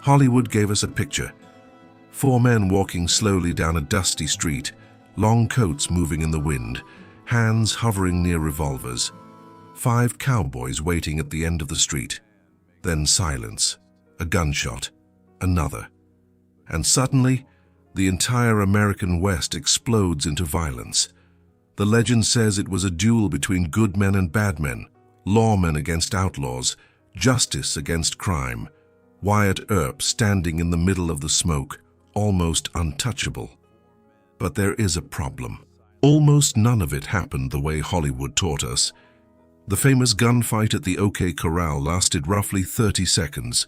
Hollywood gave us a picture. 4 men walking slowly down a dusty street, long coats moving in the wind, hands hovering near revolvers. 5 cowboys waiting at the end of the street. Then silence, a gunshot, another. And suddenly, the entire American West explodes into violence. The legend says it was a duel between good men and bad men, lawmen against outlaws, justice against crime. Wyatt Earp standing in the middle of the smoke, almost untouchable. But there is a problem. Almost none of it happened the way Hollywood taught us. The famous gunfight at the OK Corral lasted roughly 30 seconds.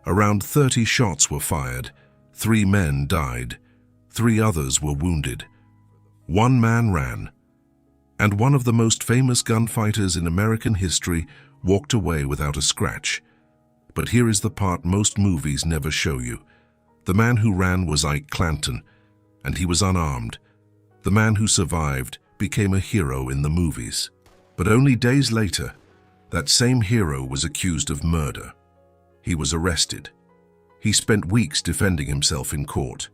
Around 30 shots were fired. 3 men died. 3 others were wounded. 1 man ran. And one of the most famous gunfighters in American history walked away without a scratch. But here is the part most movies never show you. The man who ran was Ike Clanton, and he was unarmed. The man who survived became a hero in the movies. But only days later, that same hero was accused of murder. He was arrested. He spent weeks defending himself in court,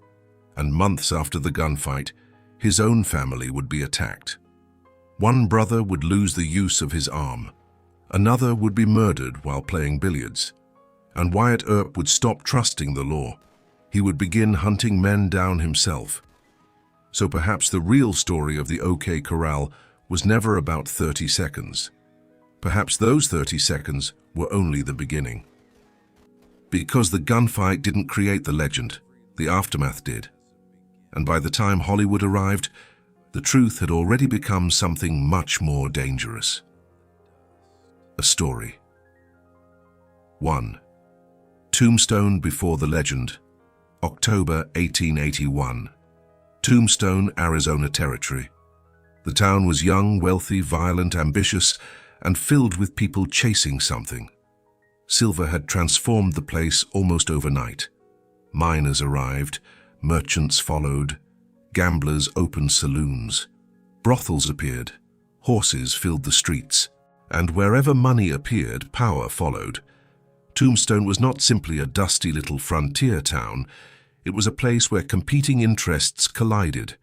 and months after the gunfight, his own family would be attacked. One brother would lose the use of his arm. Another would be murdered while playing billiards. And Wyatt Earp would stop trusting the law. He would begin hunting men down himself. So perhaps the real story of the OK Corral was never about 30 seconds. Perhaps those 30 seconds were only the beginning. Because the gunfight didn't create the legend, the aftermath did. And by the time Hollywood arrived, the truth had already become something much more dangerous. A story. 1. Tombstone before the legend, October 1881. Tombstone, Arizona Territory. The town was young, wealthy, violent, ambitious, and filled with people chasing something. Silver had transformed the place almost overnight. Miners arrived, merchants followed, gamblers opened saloons. Brothels appeared, horses filled the streets, and wherever money appeared, power followed. Tombstone was not simply a dusty little frontier town, it was a place where competing interests collided.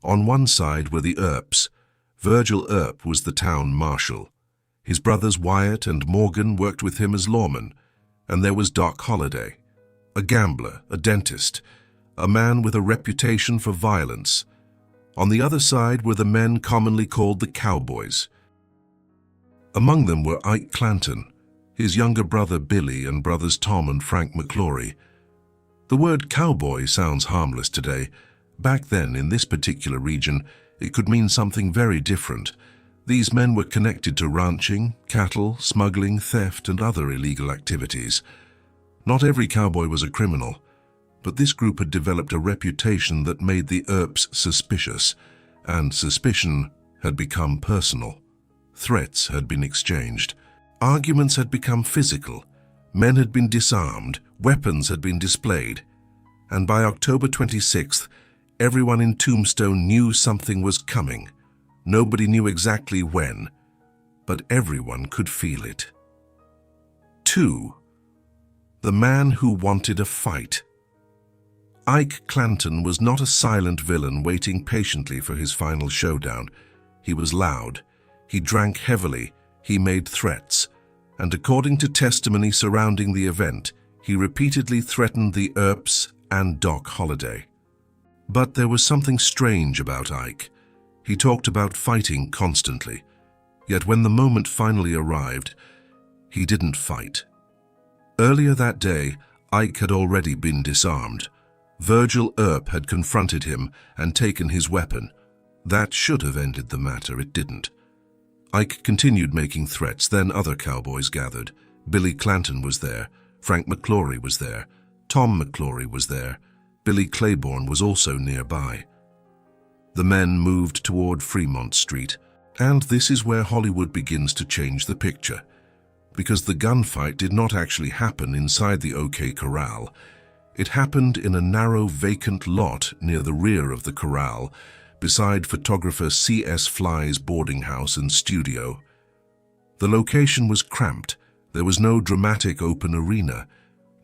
On one side were the Earps. Virgil Earp was the town marshal. His brothers Wyatt and Morgan worked with him as lawmen. And there was Doc Holliday, a gambler, a dentist, a man with a reputation for violence. On the other side were the men commonly called the cowboys. Among them were Ike Clanton, his younger brother Billy, and brothers Tom and Frank McClory. The word cowboy sounds harmless today. Back then, in this particular region, it could mean something very different. These men were connected to ranching, cattle, smuggling, theft, and other illegal activities. Not every cowboy was a criminal, but this group had developed a reputation that made the Earps suspicious, and suspicion had become personal. Threats had been exchanged. Arguments had become physical. Men had been disarmed. Weapons had been displayed. And by October 26th, everyone in Tombstone knew something was coming. Nobody knew exactly when, but everyone could feel it. 2. The man who wanted a fight. Ike Clanton was not a silent villain waiting patiently for his final showdown. He was loud. He drank heavily. He made threats. And according to testimony surrounding the event, he repeatedly threatened the Earps and Doc Holliday. But there was something strange about Ike. He talked about fighting constantly. Yet when the moment finally arrived, he didn't fight. Earlier that day, Ike had already been disarmed. Virgil Earp had confronted him and taken his weapon. That should have ended the matter, it didn't. Ike continued making threats, then other cowboys gathered. Billy Clanton was there, Frank McClory was there, Tom McClory was there, Billy Claiborne was also nearby. The men moved toward Fremont Street, and this is where Hollywood begins to change the picture. Because the gunfight did not actually happen inside the OK Corral. It happened in a narrow vacant lot near the rear of the corral, beside photographer C.S. Fly's boarding house and studio. The location was cramped. There was no dramatic open arena.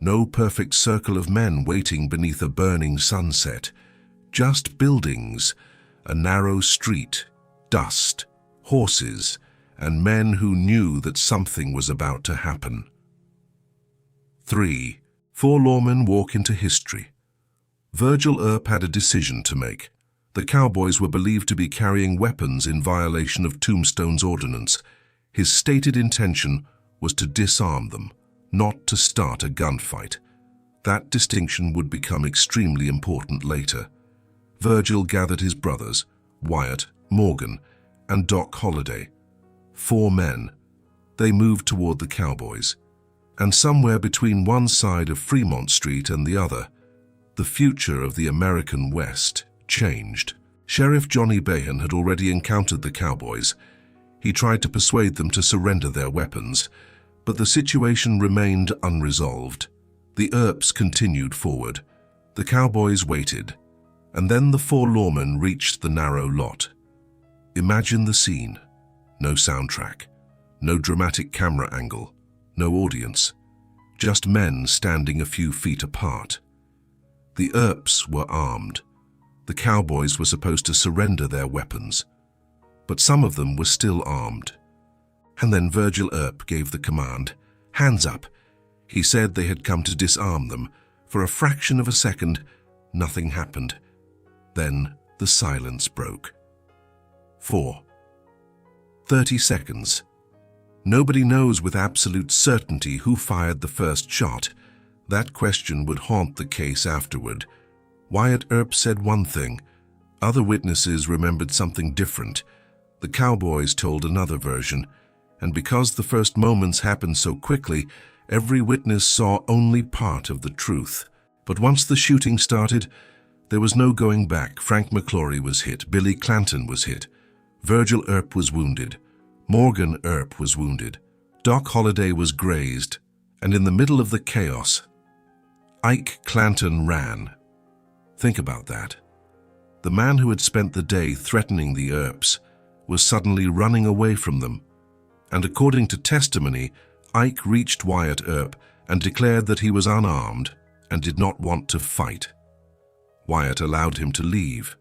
No perfect circle of men waiting beneath a burning sunset. Just buildings, a narrow street, dust, horses, and men who knew that something was about to happen. 3. 4 lawmen walk into history. Wyatt Earp had a decision to make. The cowboys were believed to be carrying weapons in violation of Tombstone's ordinance. His stated intention was to disarm them, not to start a gunfight. That distinction would become extremely important later. Virgil gathered his brothers, Wyatt, Morgan, and Doc Holliday. 4 men. They moved toward the cowboys. And somewhere between one side of Fremont Street and the other, the future of the American West changed. Sheriff Johnny Bahan had already encountered the cowboys. He tried to persuade them to surrender their weapons, but the situation remained unresolved. The Earps continued forward. The cowboys waited, and then the 4 lawmen reached the narrow lot. Imagine the scene. No soundtrack, no dramatic camera angle, no audience, just men standing a few feet apart. The Earps were armed. The cowboys were supposed to surrender their weapons, but some of them were still armed. And then Wyatt Earp gave the command, "Hands up." He said they had come to disarm them. For a fraction of a second, nothing happened. Then the silence broke. 4. 30 seconds. Nobody knows with absolute certainty who fired the first shot. That question would haunt the case afterward. Wyatt Earp said one thing. Other witnesses remembered something different. The cowboys told another version. And because the first moments happened so quickly, every witness saw only part of the truth. But once the shooting started, there was no going back. Frank McClory was hit. Billy Clanton was hit. Wyatt Earp was wounded. Morgan Earp was wounded. Doc Holliday was grazed. And in the middle of the chaos, Ike Clanton ran. Think about that. The man who had spent the day threatening the Earps was suddenly running away from them. And according to testimony, Ike reached Wyatt Earp and declared that he was unarmed and did not want to fight. Wyatt allowed him to leave.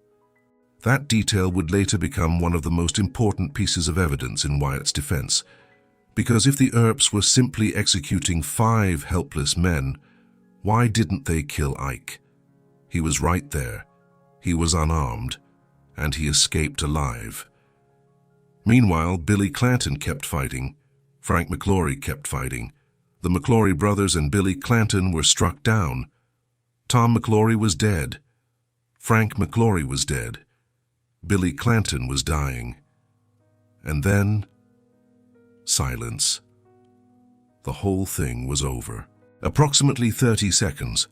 That detail would later become one of the most important pieces of evidence in Wyatt's defense, because if the Earps were simply executing 5 helpless men, why didn't they kill Ike? He was right there. He was unarmed, and he escaped alive. Meanwhile, Billy Clanton kept fighting. Frank McClory kept fighting. The McClory brothers and Billy Clanton were struck down. Tom McClory was dead. Frank McClory was dead. Billy Clanton was dying. And then, silence. The whole thing was over. Approximately 30 seconds.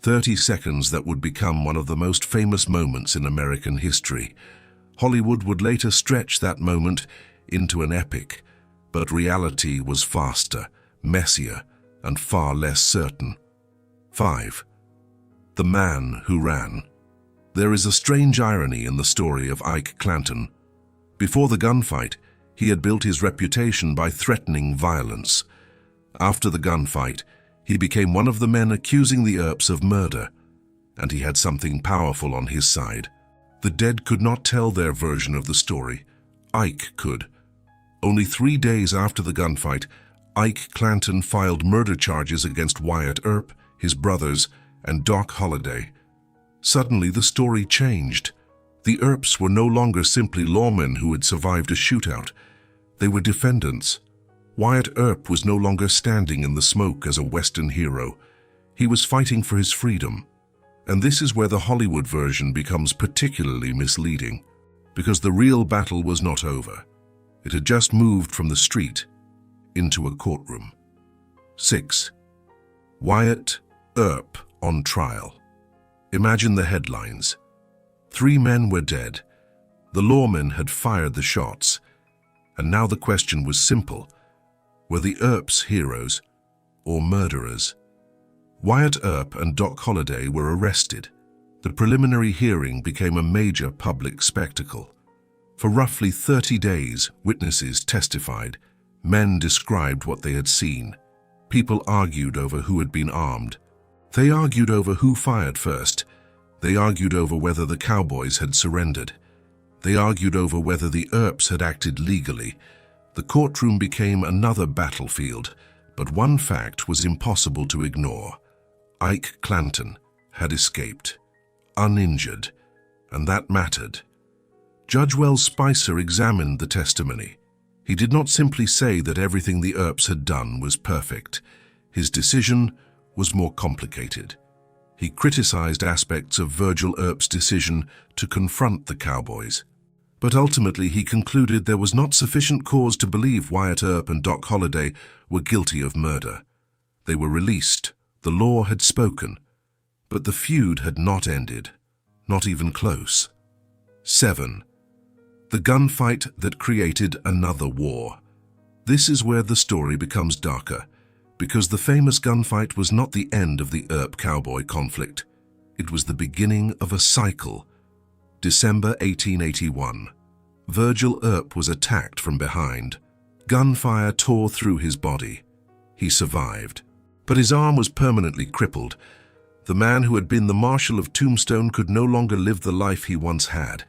30 seconds that would become one of the most famous moments in American history. Hollywood would later stretch that moment into an epic, but reality was faster, messier, and far less certain. 5. The man who ran. There is a strange irony in the story of Ike Clanton. Before the gunfight, he had built his reputation by threatening violence. After the gunfight, he became one of the men accusing the Earps of murder, and he had something powerful on his side. The dead could not tell their version of the story. Ike could. Only 3 days after the gunfight, Ike Clanton filed murder charges against Wyatt Earp, his brothers, and Doc Holliday. Suddenly, the story changed. The Earps were no longer simply lawmen who had survived a shootout. They were defendants. Wyatt Earp was no longer standing in the smoke as a Western hero. He was fighting for his freedom. And this is where the Hollywood version becomes particularly misleading, because the real battle was not over. It had just moved from the street into a courtroom. 6. Wyatt Earp on trial. Imagine the headlines. 3 men were dead. The lawmen had fired the shots. And now the question was simple. Were the Earps heroes or murderers? Wyatt Earp and Doc Holliday were arrested. The preliminary hearing became a major public spectacle. For roughly 30 days, witnesses testified. Men described what they had seen. People argued over who had been armed. They argued over who fired first. They argued over whether the cowboys had surrendered. They argued over whether the Earps had acted legally. The courtroom became another battlefield, but one fact was impossible to ignore. Ike Clanton had escaped, uninjured, and that mattered. Judge Wells Spicer examined the testimony. He did not simply say that everything the Earps had done was perfect. His decision was more complicated. He criticized aspects of Virgil Earp's decision to confront the cowboys. But ultimately he concluded there was not sufficient cause to believe Wyatt Earp and Doc Holliday were guilty of murder. They were released. The law had spoken. But the feud had not ended. Not even close. 7. The gunfight that created another war. This is where the story becomes darker, because the famous gunfight was not the end of the Earp-cowboy conflict. It was the beginning of a cycle. December 1881. Virgil Earp was attacked from behind. Gunfire tore through his body. He survived, but his arm was permanently crippled. The man who had been the Marshal of Tombstone could no longer live the life he once had.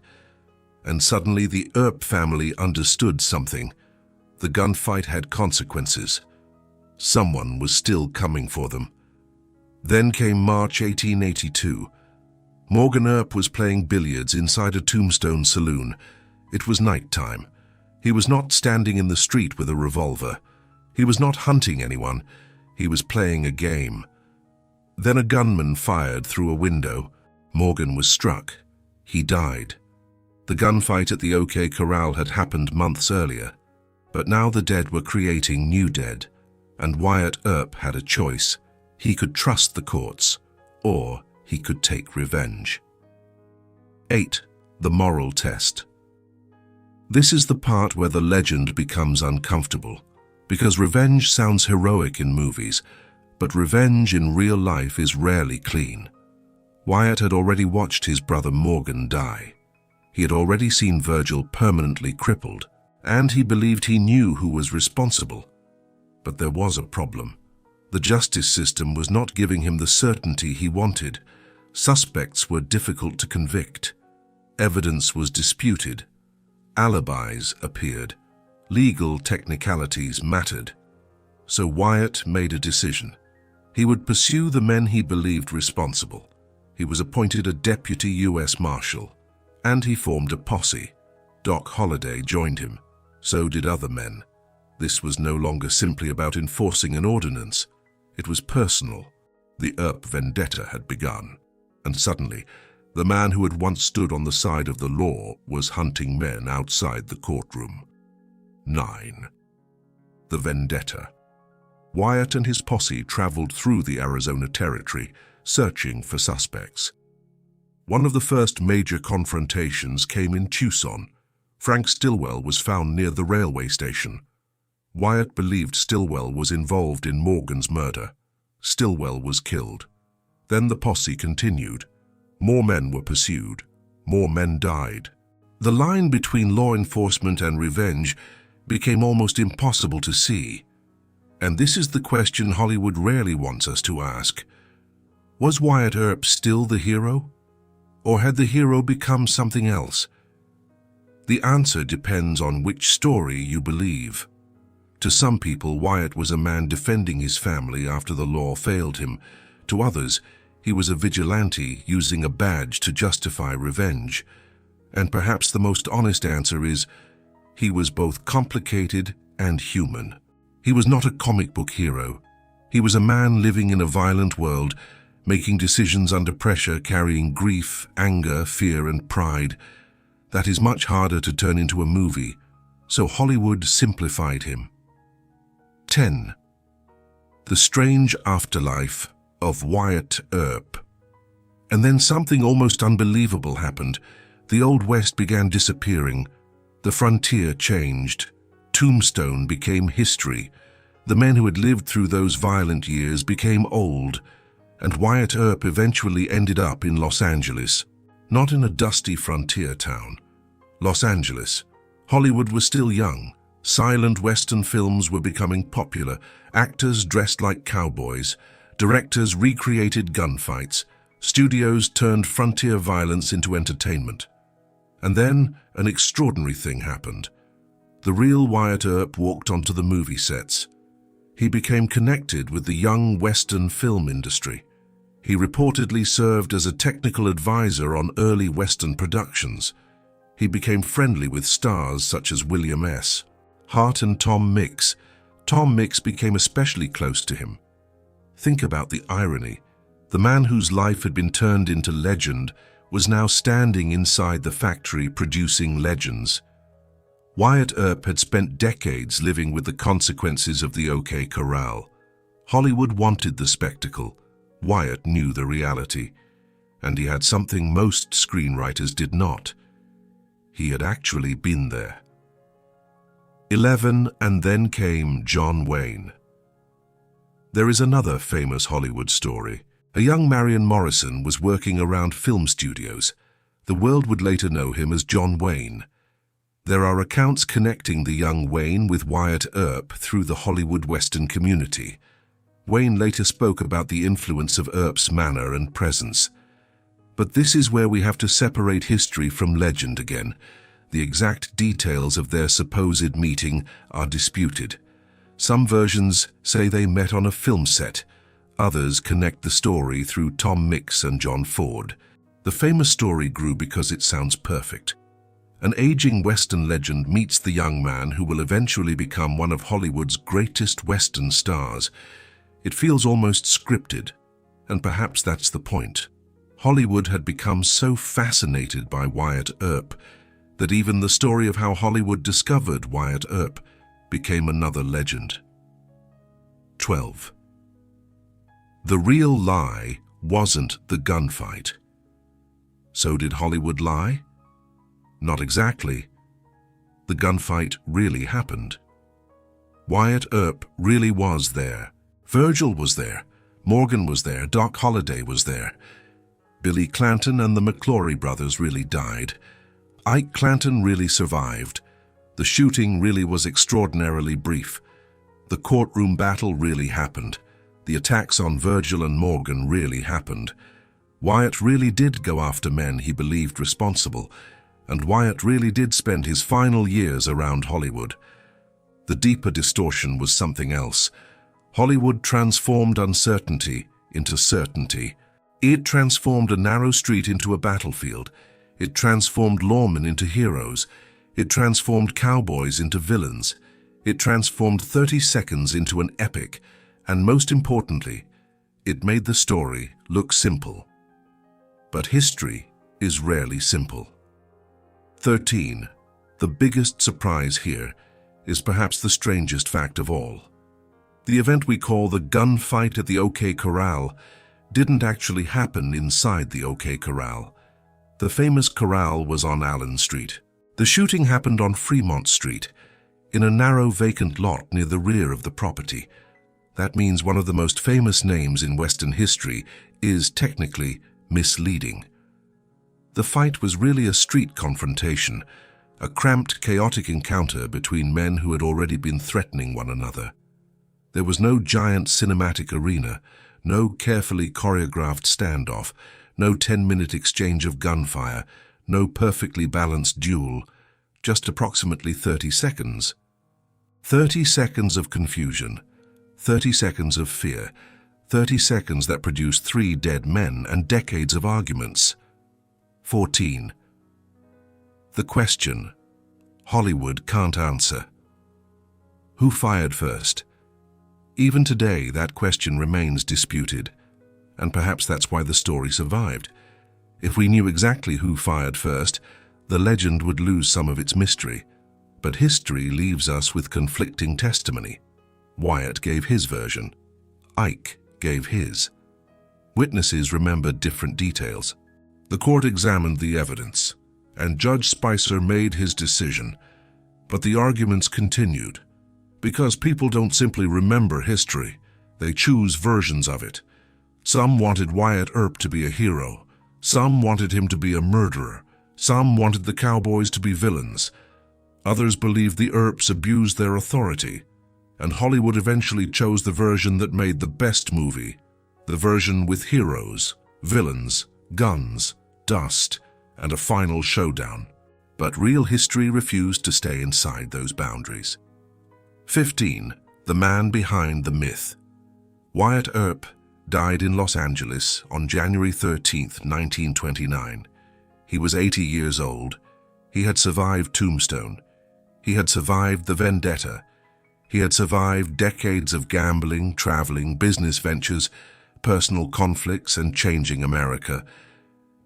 And suddenly the Earp family understood something. The gunfight had consequences. Someone was still coming for them. Then came March 1882. Morgan Earp was playing billiards inside a Tombstone saloon. It was night time. He was not standing in the street with a revolver. He was not hunting anyone. He was playing a game. Then a gunman fired through a window. Morgan was struck. He died. The gunfight at the OK Corral had happened months earlier. But now the dead were creating new dead. And Wyatt Earp had a choice. He could trust the courts, or he could take revenge. 8. The moral test. This is the part where the legend becomes uncomfortable, because revenge sounds heroic in movies, but revenge in real life is rarely clean. Wyatt had already watched his brother Morgan die. He had already seen Virgil permanently crippled, and he believed he knew who was responsible. But there was a problem. The justice system was not giving him the certainty he wanted. Suspects were difficult to convict. Evidence was disputed. Alibis appeared. Legal technicalities mattered. So Wyatt made a decision. He would pursue the men he believed responsible. He was appointed a deputy U.S. Marshal, and he formed a posse. Doc Holliday joined him. So did other men. This was no longer simply about enforcing an ordinance. It was personal. The Earp vendetta had begun. And suddenly, the man who had once stood on the side of the law was hunting men outside the courtroom. 9. The vendetta. Wyatt and his posse traveled through the Arizona Territory, searching for suspects. One of the first major confrontations came in Tucson. Frank Stillwell was found near the railway station. Wyatt believed Stillwell was involved in Morgan's murder. Stillwell was killed. Then the posse continued. More men were pursued. More men died. The line between law enforcement and revenge became almost impossible to see. And this is the question Hollywood rarely wants us to ask. Was Wyatt Earp still the hero? Or had the hero become something else? The answer depends on which story you believe. To some people, Wyatt was a man defending his family after the law failed him. To others, he was a vigilante using a badge to justify revenge. And perhaps the most honest answer is, he was both complicated and human. He was not a comic book hero. He was a man living in a violent world, making decisions under pressure, carrying grief, anger, fear, and pride. That is much harder to turn into a movie, so Hollywood simplified him. 10. The strange afterlife of Wyatt Earp. And then something almost unbelievable happened. The Old West began disappearing. The frontier changed. Tombstone became history. The men who had lived through those violent years became old, and Wyatt Earp eventually ended up in Los Angeles. Not in a dusty frontier town. Los Angeles. Hollywood was still young. Silent Western films were becoming popular. Actors dressed like cowboys. Directors recreated gunfights. Studios turned frontier violence into entertainment. And then an extraordinary thing happened. The real Wyatt Earp walked onto the movie sets. He became connected with the young Western film industry. He reportedly served as a technical advisor on early Western productions. He became friendly with stars such as William S. Hart and Tom Mix. Tom Mix became especially close to him. Think about the irony. The man whose life had been turned into legend was now standing inside the factory producing legends. Wyatt Earp had spent decades living with the consequences of the OK Corral. Hollywood wanted the spectacle. Wyatt knew the reality. And he had something most screenwriters did not. He had actually been there. 11, and then came John Wayne. There is another famous Hollywood story. A young Marion Morrison was working around film studios. The world would later know him as John Wayne. There are accounts connecting the young Wayne with Wyatt Earp through the Hollywood Western community. Wayne later spoke about the influence of Earp's manner and presence. But this is where we have to separate history from legend again. The exact details of their supposed meeting are disputed. Some versions say they met on a film set. Others connect the story through Tom Mix and John Ford. The famous story grew because it sounds perfect. An aging Western legend meets the young man who will eventually become one of Hollywood's greatest Western stars. It feels almost scripted, and perhaps that's the point. Hollywood had become so fascinated by Wyatt Earp that even the story of how Hollywood discovered Wyatt Earp became another legend. 12. The real lie wasn't the gunfight. So did Hollywood lie? Not exactly. The gunfight really happened. Wyatt Earp really was there. Virgil was there. Morgan was there. Doc Holliday was there. Billy Clanton and the McClory brothers really died. Ike Clanton really survived. The shooting really was extraordinarily brief. The courtroom battle really happened. The attacks on Virgil and Morgan really happened. Wyatt really did go after men he believed responsible, and Wyatt really did spend his final years around Hollywood. The deeper distortion was something else. Hollywood transformed uncertainty into certainty. It transformed a narrow street into a battlefield. It transformed lawmen into heroes. It transformed cowboys into villains. It transformed 30 seconds into an epic. And most importantly, it made the story look simple. But history is rarely simple. 13. The biggest surprise here is perhaps the strangest fact of all. The event we call the gunfight at the OK Corral didn't actually happen inside the OK Corral. The famous Corral was on Allen Street. The shooting happened on Fremont Street, in a narrow vacant lot near the rear of the property. That means one of the most famous names in Western history is technically misleading. The fight was really a street confrontation, a cramped, chaotic encounter between men who had already been threatening one another. There was no giant cinematic arena, no carefully choreographed standoff, no 10-minute exchange of gunfire, no perfectly balanced duel, just approximately 30 seconds. 30 seconds of confusion, 30 seconds of fear, 30 seconds that produced 3 dead men and decades of arguments. 14. The question Hollywood can't answer. Who fired first? Even today, that question remains disputed, and perhaps that's why the story survived. If we knew exactly who fired first, the legend would lose some of its mystery. But history leaves us with conflicting testimony. Wyatt gave his version. Ike gave his. Witnesses remembered different details. The court examined the evidence, and Judge Spicer made his decision. But the arguments continued. Because people don't simply remember history, they choose versions of it. Some wanted Wyatt Earp to be a hero. Some wanted him to be a murderer. Some wanted the cowboys to be villains. Others believed the Earps abused their authority, and Hollywood eventually chose the version that made the best movie, the version with heroes, villains, guns, dust, and a final showdown. But real history refused to stay inside those boundaries. 15. The man behind the myth. Wyatt Earp died in Los Angeles on January 13, 1929. He was 80 years old. He had survived Tombstone. He had survived the Vendetta. He had survived decades of gambling, traveling, business ventures, personal conflicts, and changing America.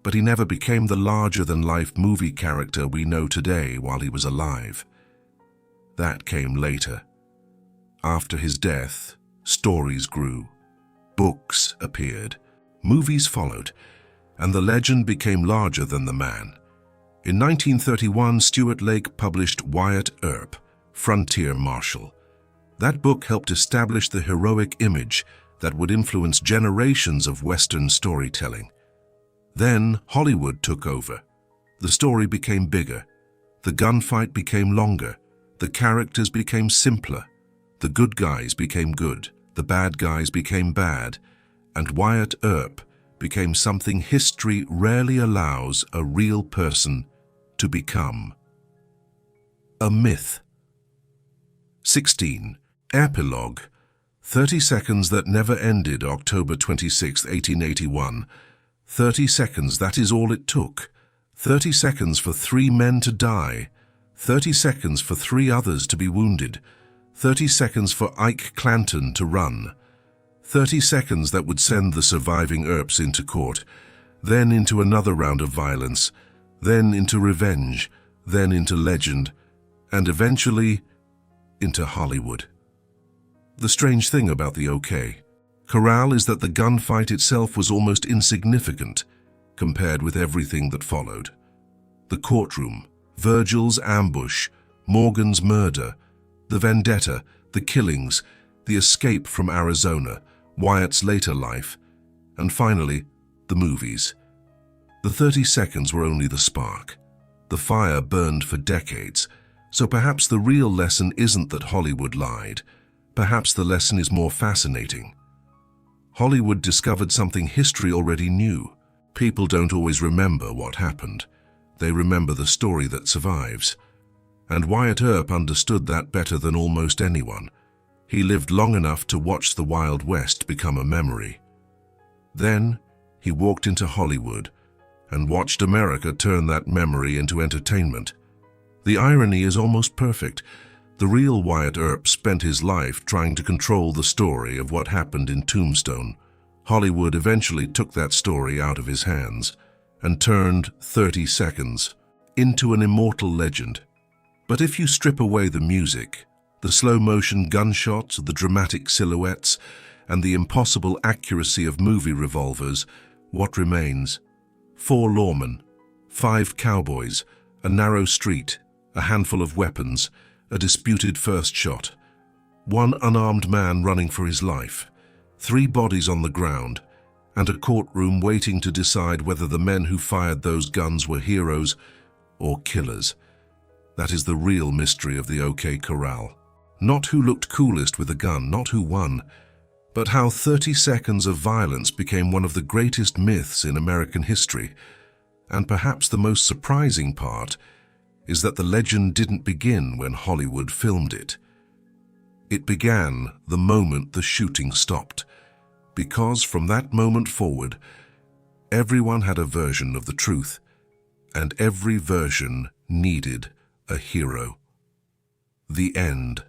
But he never became the larger-than-life movie character we know today while he was alive. That came later. After his death, stories grew. Books appeared. Movies followed, and the legend became larger than the man. In 1931, Stuart Lake published Wyatt Earp, Frontier Marshal. That book helped establish the heroic image that would influence generations of Western storytelling. Then Hollywood took over. The story became bigger. The gunfight became longer. The characters became simpler. The good guys became good. The bad guys became bad. And Wyatt Earp became something history rarely allows a real person to become. A myth. 16. Epilogue. 30 Seconds That Never Ended, October 26, 1881. 30 seconds, that is all it took. 30 seconds for 3 men to die. 30 seconds for 3 others to be wounded. 30 seconds for Ike Clanton to run. 30 seconds that would send the surviving Earps into court, then into another round of violence, then into revenge, then into legend, and eventually into Hollywood. The strange thing about the OK Corral is that the gunfight itself was almost insignificant compared with everything that followed. The courtroom, Virgil's ambush, Morgan's murder, the vendetta, the killings, the escape from Arizona, Wyatt's later life, and finally, the movies. The 30 seconds were only the spark. The fire burned for decades, so perhaps the real lesson isn't that Hollywood lied. Perhaps the lesson is more fascinating. Hollywood discovered something history already knew. People don't always remember what happened. They remember the story that survives. And Wyatt Earp understood that better than almost anyone. He lived long enough to watch the Wild West become a memory. Then he walked into Hollywood and watched America turn that memory into entertainment. The irony is almost perfect. The real Wyatt Earp spent his life trying to control the story of what happened in Tombstone. Hollywood eventually took that story out of his hands and turned 30 seconds into an immortal legend. But if you strip away the music, the slow-motion gunshots, the dramatic silhouettes, and the impossible accuracy of movie revolvers, what remains? 4 lawmen, 5 cowboys, a narrow street, a handful of weapons, a disputed first shot, 1 unarmed man running for his life, 3 bodies on the ground, and a courtroom waiting to decide whether the men who fired those guns were heroes or killers. That is the real mystery of the OK Corral. Not who looked coolest with a gun, not who won, but how 30 seconds of violence became one of the greatest myths in American history. And perhaps the most surprising part is that the legend didn't begin when Hollywood filmed it. It began the moment the shooting stopped, because from that moment forward, everyone had a version of the truth, and every version needed a hero. The end.